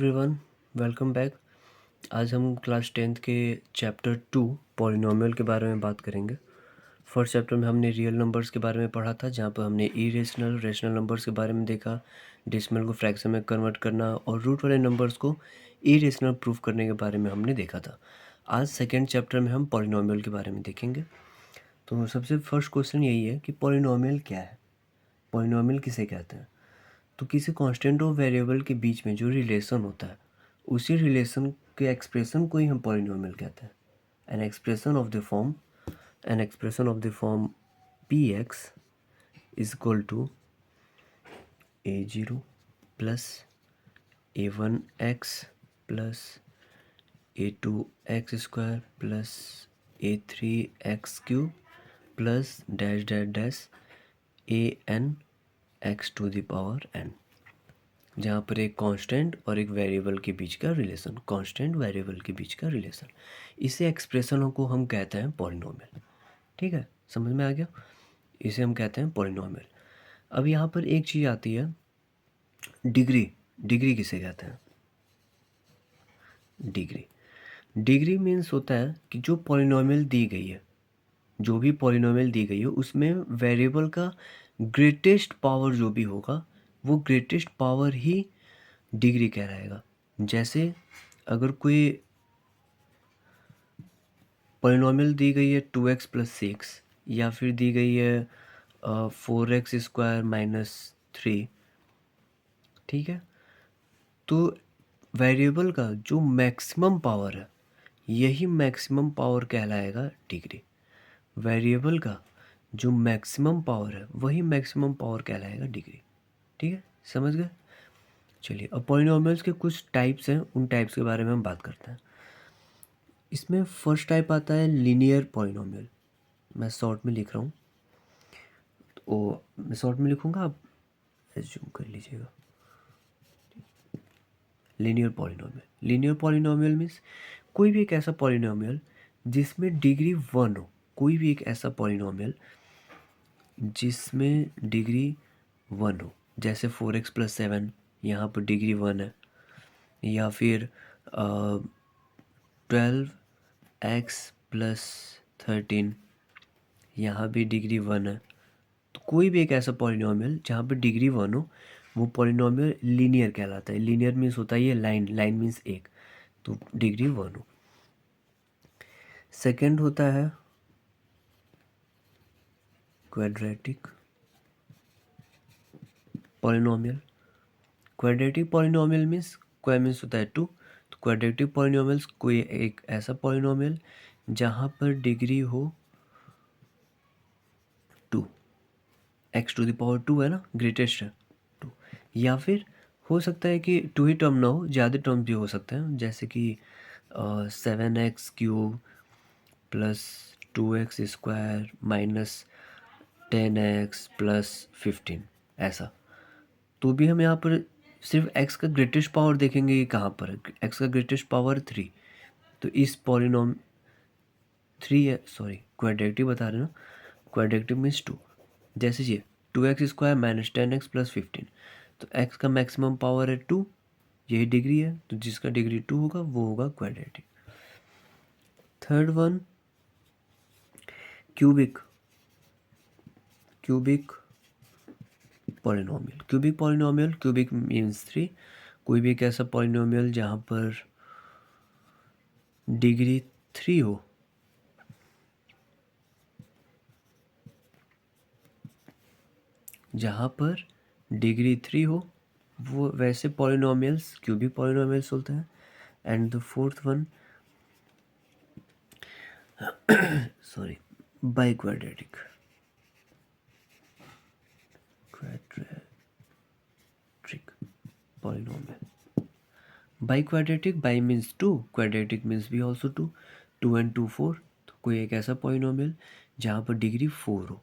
Everyone, welcome back. आज हम class 10th के चैप्टर 2 पॉलिनोमियल के बारे में बात करेंगे। फर्स्ट चैप्टर में हमने रियल नंबर्स के बारे में पढ़ा था, जहाँ पर हमने इरेशनल रेशनल नंबर्स के बारे में देखा, डेसिमल को फ्रैक्शन में कन्वर्ट करना और रूट वाले नंबर्स को इरेशनल प्रूफ करने के बारे में हमने देखा था। आज सेकेंड चैप्टर में हम पॉलिनोमियल के बारे में देखेंगे। तो सबसे फर्स्ट क्वेश्चन यही है कि पॉलिनोमियल क्या है, पॉलिनोमियल किसे कहते हैं। तो किसी कांस्टेंट और वेरिएबल के बीच में जो रिलेशन होता है, उसी रिलेशन के एक्सप्रेशन को ही हम पॉलिनोमियल कहते हैं। An expression of the form P X is equal to a0 plus a1x plus a2x square plus a3x³ plus dash dash dash an(x⁴n), जहाँ पर एक कांस्टेंट और एक वेरिएबल के बीच का रिलेशन, कांस्टेंट वेरिएबल के बीच का रिलेशन, इसे एक्सप्रेशनों को हम कहते हैं पॉलिनोमियल। ठीक है, समझ में आ गया? इसे हम कहते हैं पॉलिनोमियल। अब यहाँ पर एक चीज़ आती है, डिग्री। डिग्री किसे कहते हैं? डिग्री मीन्स होता है कि जो पॉलिनोमियल दी गई है, जो भी पॉलिनोमियल दी गई है, उसमें वेरिएबल का ग्रेटेस्ट पावर जो भी होगा, वो ग्रेटेस्ट पावर ही डिग्री कहलाएगा। जैसे अगर कोई पॉलिनोमियल दी गई है 2x + 6 या फिर दी गई है 4x² - 3, ठीक है, तो वेरिएबल का जो मैक्सिमम पावर है, यही मैक्सिमम पावर कहलाएगा डिग्री। वेरिएबल का जो मैक्सिमम पावर है, वही मैक्सिमम पावर कहलाएगा डिग्री। ठीक है, समझ गए? चलिए, अब पॉलिनोमियल्स के कुछ टाइप्स हैं, उन टाइप्स के बारे में हम बात करते हैं। इसमें फर्स्ट टाइप आता है लीनियर पॉलिनोमियल। मैं शॉर्ट में लिख रहा हूँ, तो मैं शॉर्ट में लिखूँगा, आप एज्यूम कर लीजिएगा। लीनियर पॉलिनोमियल मीन्स कोई भी एक ऐसा पॉलिनोमियल जिसमें डिग्री 1 हो। कोई भी एक ऐसा पॉलिनोमियल जिसमें डिग्री 1 हो, जैसे 4x + 7, यहाँ पर डिग्री 1 है, या फिर 12x + 13, यहाँ भी डिग्री 1 है। तो कोई भी एक ऐसा पॉलिनोमियल जहाँ पे डिग्री 1 हो, वो पॉलिनोमियल लीनियर कहलाता है। लीनियर मीन्स होता है ये लाइन मीन्स एक, तो डिग्री 1 हो। सेकंड होता है quadratic polynomial. Quadratic polynomial means क्वा मीन्स होता है 2, तो क्वाड्रेटिक पॉलिनोमियल्स कोई एक ऐसा पॉलिनोमियल जहाँ पर डिग्री हो 2, x⁴ है ना, ग्रेटेस्ट है 2, या फिर हो सकता है कि 2 ही टर्म ना हो, ज़्यादा टर्म भी हो सकते हैं, जैसे कि 7x³ plus 2x² minus 10x plus 15, ऐसा। तो भी हम यहाँ पर सिर्फ x का ग्रेटेस्ट पावर देखेंगे कि कहाँ पर है। x का ग्रेटेस्ट पावर 3, तो इस पॉलिनोम 3 है, सॉरी क्वाड्रेटिक बता रहे ना, क्वाड्रेटिक मीन्स 2। जैसे ये 2x² माइनस 10x प्लस 15, तो x का मैक्सिमम पावर है 2, यही डिग्री है, तो जिसका डिग्री 2 होगा वो होगा quadratic. Third one cubic polynomial. Cubic means 3। कोई भी एक ऐसा पॉलिनोमियल जहाँ पर डिग्री 3 हो, वो वैसे पॉलिनोमियल्स क्यूबिक पॉलिनोमियल्स होते हैं। And the fourth one sorry biquadratic polynomial. Biquadratic, by means 2, quadratic means भी ऑल्सो 2, 2 and 2 4। तो कोई एक ऐसा पॉलिनोमियल जहाँ पर डिग्री 4 हो,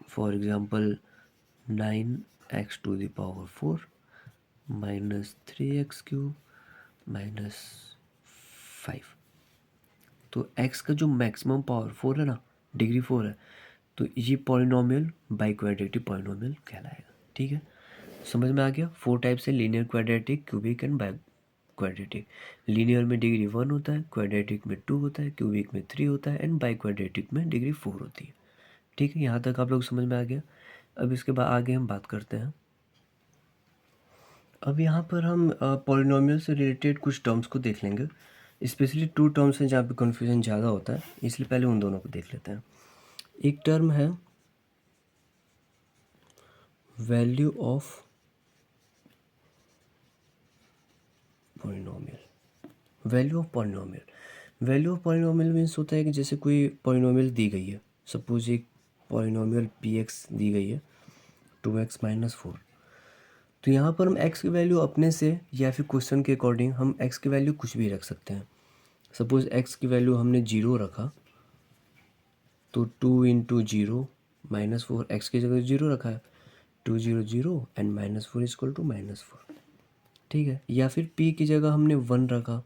for example 9x⁴ minus 3x³ minus 5। तो x का जो मैक्सिमम पावर 4 है ना, डिग्री 4 है, तो ये पॉलिनोमियल बाइक्वाड्रेटिक पॉलिनोमियल कहलाएगा। ठीक है, समझ में आ गया? 4 टाइप्स है, linear, quadratic, cubic and quadratic. Linear में डिग्री 1 होता है, क्वाड्रेटिक में 2 होता है, क्यूबिक में 3 होता है एंड बाई क्वाड्रेटिक में डिग्री 4 होती है। ठीक है, यहाँ तक आप लोग समझ में आ गया। अब इसके बाद आगे हम बात करते हैं। अब यहाँ पर हम पॉलिनोमियल से रिलेटेड कुछ टर्म्स को देख लेंगे। स्पेशली 2 टर्म्स हैं जहाँ पे कन्फ्यूजन ज़्यादा होता है, इसलिए पहले उन दोनों को देख लेते हैं। एक टर्म है value of polynomial. Value of polynomial, value of polynomial means होता है कि जैसे कोई पॉलिनोमियल दी गई है, सपोज एक पॉलिनोमियल px दी गई है 2x - 4। तो यहाँ पर हम x की वैल्यू अपने से या फिर क्वेश्चन के अकॉर्डिंग हम x की वैल्यू कुछ भी रख सकते हैं। सपोज x की वैल्यू हमने 0 रखा, तो 2 × 0 - 4, x की जगह 0 रखा है, 2 0 0 एंड -4 = -4। ठीक है, या फिर p की जगह हमने 1 रखा,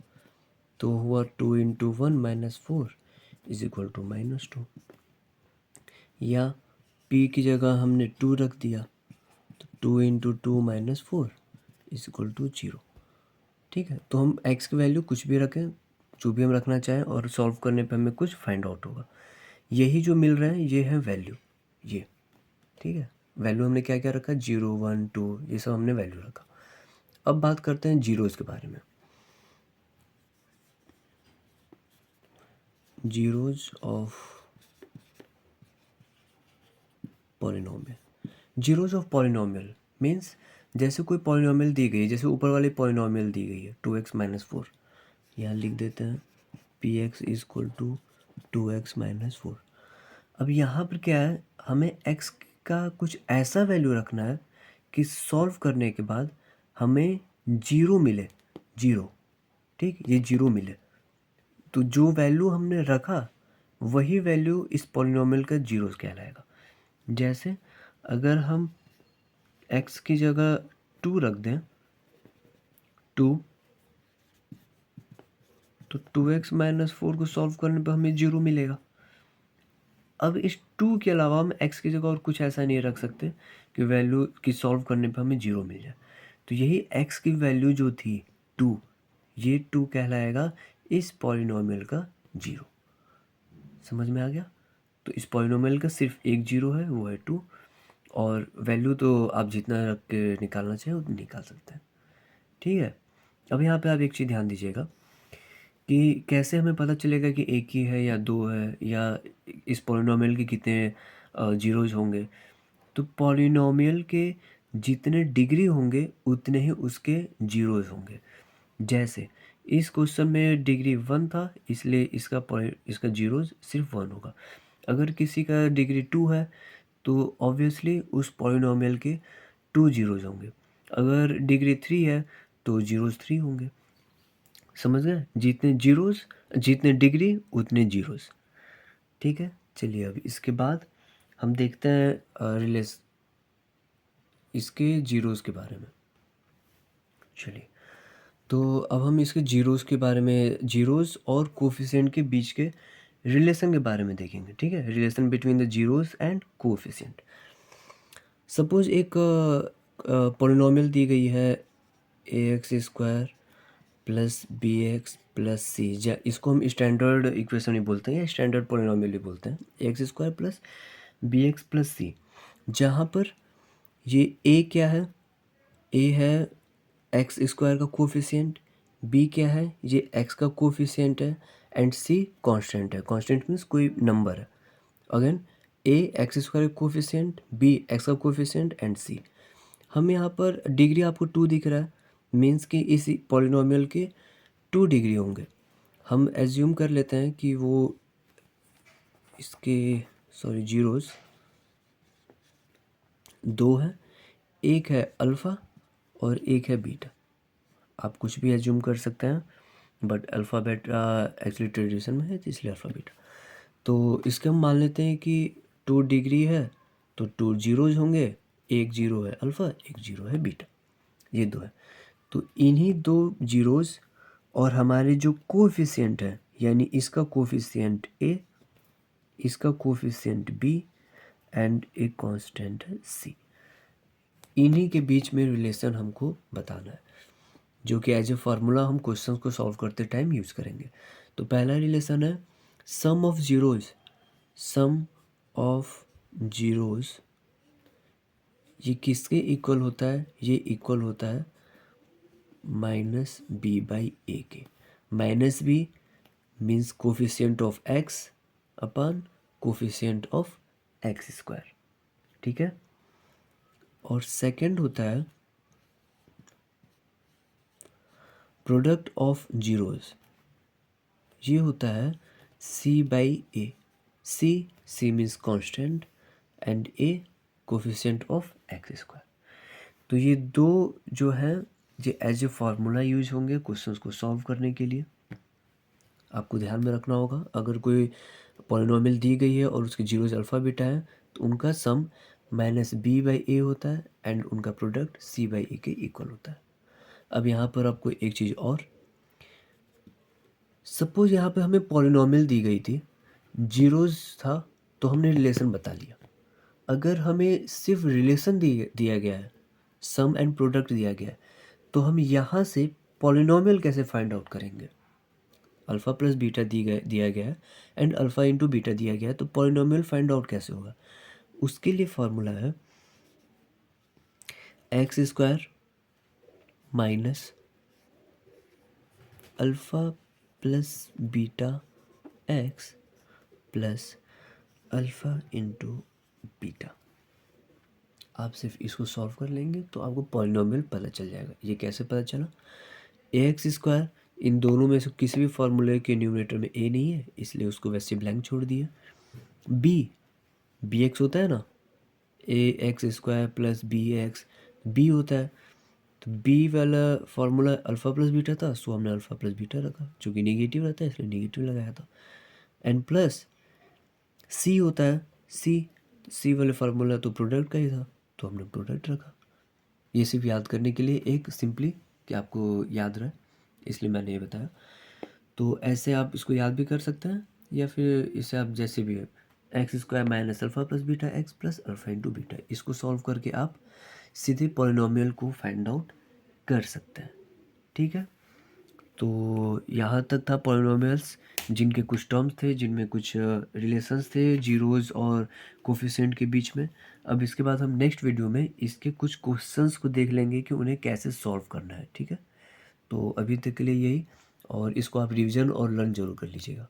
तो हुआ 2 × 1 - 4 = -2। या p की जगह हमने 2 रख दिया, तो 2 × 2 - 4 = 0। ठीक है, तो हम x की वैल्यू कुछ भी रखें, जो भी हम रखना चाहें, और सॉल्व करने पे हमें कुछ फाइंड आउट होगा। यही जो मिल रहा है ये है वैल्यू, ये। ठीक है, वैल्यू हमने क्या क्या रखा, 0 1 2, ये सब हमने वैल्यू रखा। अब बात करते हैं जीरोज़ के बारे में। Zeros of polynomial. Zeros of polynomial means जैसे कोई पॉलिनोमियल दी गई है, जैसे ऊपर वाली पॉलिनोमियल दी गई है 2x - 4, यहाँ लिख देते हैं px = 2x - 4। अब यहाँ पर क्या है, हमें x का कुछ ऐसा वैल्यू रखना है कि सॉल्व करने के बाद हमें 0 मिले, 0। ठीक, ये 0 मिले, तो जो वैल्यू हमने रखा वही वैल्यू इस पॉलिनोमियल का जीरोस कहलाएगा। जैसे अगर हम x की जगह 2 रख दें, 2, तो 2x - 4 को सॉल्व करने पर हमें 0 मिलेगा। अब इस 2 के अलावा हम x की जगह और कुछ ऐसा नहीं रख सकते कि वैल्यू की सॉल्व करने पर हमें 0 मिल जाए। तो यही x की वैल्यू जो थी 2, ये 2 कहलाएगा इस पॉलिनोमियल का 0। समझ में आ गया? तो इस पॉलिनोमियल का सिर्फ एक 0 है, वो है 2, और वैल्यू तो आप जितना रख के निकालना चाहें उतना निकाल सकते हैं। ठीक है, अब यहाँ पे आप एक चीज़ ध्यान दीजिएगा कि कैसे हमें पता चलेगा कि एक ही है या 2 है, या इस पॉलिनोमियल के कितने जीरोज़ होंगे। तो पॉलिनोमियल के जितने डिग्री होंगे उतने ही उसके जीरोज़ होंगे। जैसे इस क्वेश्चन में डिग्री 1 था, इसलिए इसका जीरोज़ सिर्फ 1 होगा। अगर किसी का डिग्री 2 है तो ऑब्वियसली उस पॉलिनोमियल के 2 जीरोज़ होंगे। अगर डिग्री 3 है तो जीरोज़ 3 होंगे। समझ गए? जितने जीरोज़, जितने डिग्री उतने जीरोज़। ठीक है, चलिए अब इसके बाद हम देखते हैं इसके जीरोज़ के बारे में। चलिए, तो अब हम इसके जीरोज़ के बारे में, जीरोज़ और कोफिशिएंट के बीच के रिलेशन के बारे में देखेंगे। ठीक है, relation between the zeros and coefficient. Suppose एक पॉलिनोमियल दी गई है ax² + bx + c, इसको हम स्टैंडर्ड इक्वेशन ही बोलते हैं या स्टैंडर्ड पॉलिनोमियल ही बोलते हैं, ax² + bx + c, जहाँ पर ये a क्या है, a है x² का कोफिशिएंट, b क्या है, ये x का कोफिशिएंट है, एंड c कांस्टेंट है। कांस्टेंट मीन्स कोई नंबर है। अगेन a x² का कोफिशिएंट, b x का कोफिशिएंट एंड c। हम यहाँ पर डिग्री आपको 2 दिख रहा है, मीन्स कि इस पॉलिनोमियल के 2 डिग्री होंगे। हम एज्यूम कर लेते हैं कि वो इसके जीरोज़ 2 हैं, एक है अल्फ़ा और एक है बीटा। आप कुछ भी एज्यूम कर सकते हैं, but alpha beta actually tradition में है, तो इसलिए अल्फ़ा बीटा। तो इसके हम मान लेते हैं कि 2 डिग्री है, तो 2 जीरोज़ होंगे, एक 0 है अल्फ़ा, एक 0 है बीटा, ये 2 है। तो इन्हीं 2 जीरोज़ और हमारे जो कोएफ़िशिएंट है, यानी इसका कोएफ़िशिएंट a, इसका कोएफ़िशिएंट b एंड एक कांस्टेंट है c, इन्हीं के बीच में रिलेशन हमको बताना है। जो कि एज ए फार्मूला हम क्वेश्चन को सॉल्व करते टाइम यूज़ करेंगे। तो पहला रिलेशन है sum of zeros. Sum of zeros ये किसके इक्वल होता है? ये इक्वल होता है माइनस बी बाई ए के। Minus B means coefficient of X upon coefficient of X square, ठीक है। और सेकंड होता है प्रोडक्ट ऑफ जीरोज़। ये होता है C by A. C means constant and A coefficient of X square. तो ये दो जो हैं ये एज ए फार्मूला यूज होंगे क्वेश्चंस को सॉल्व करने के लिए। आपको ध्यान में रखना होगा, अगर कोई पॉलिनोमियल दी गई है और उसके जीरोज अल्फ़ा बीटा है तो उनका सम माइनस बी बाई ए होता है एंड उनका प्रोडक्ट सी बाई ए के इक्वल होता है। अब यहाँ पर आपको एक चीज़ और, सपोज यहाँ पे हमें पॉलिनोमियल दी गई थी, जीरोज था तो हमने रिलेशन बता लिया। अगर हमें सिर्फ रिलेशन दिया गया है, सम एंड प्रोडक्ट दिया गया है, तो हम यहाँ से पॉलिनोमियल कैसे फाइंड आउट करेंगे? अल्फ़ा प्लस बीटा दिया गया है एंड अल्फ़ा इंटू बीटा दिया गया है, तो पॉलिनोमियल फाइंड आउट कैसे होगा? उसके लिए फार्मूला है x square minus alpha plus beta x plus alpha into beta. आप सिर्फ इसको सॉल्व कर लेंगे तो आपको पॉलिनोमियल पता चल जाएगा। ये कैसे पता चला? ए एक्स स्क्वायर, इन दोनों में से किसी भी फार्मूले के न्यूमरेटर में ए नहीं है इसलिए उसको वैसे ब्लैंक छोड़ दिया। बी एक्स होता है ना, A X square plus B X B होता है, तो बी वाला फार्मूला अल्फ़ा प्लस बीटा था सो हमने अल्फ़ा प्लस बीटा रखा, जो कि नेगेटिव रहता है इसलिए नेगेटिव लगाया था। एंड प्लस सी होता है, सी वाले फार्मूला तो प्रोडक्ट का ही था तो हमने प्रोडक्ट रखा। ये सिर्फ याद करने के लिए, एक सिंपली कि आपको याद रहे इसलिए मैंने ये बताया। तो ऐसे आप इसको याद भी कर सकते हैं या फिर इसे आप जैसे भी है, x square minus alpha plus beta x plus alpha into beta, इसको सॉल्व करके आप सीधे पॉलिनोमियल को फाइंड आउट कर सकते हैं, ठीक है। तो यहाँ तक था पॉलिनोमियल्स, जिनके कुछ टर्म्स थे, जिनमें कुछ रिलेशंस थे जीरोज़ और कोफिशिएंट के बीच में। अब इसके बाद हम नेक्स्ट वीडियो में इसके कुछ क्वेश्चंस को देख लेंगे कि उन्हें कैसे सॉल्व करना है, ठीक है। तो अभी तक के लिए यही, और इसको आप रिवीजन और लर्न जरूर कर लीजिएगा।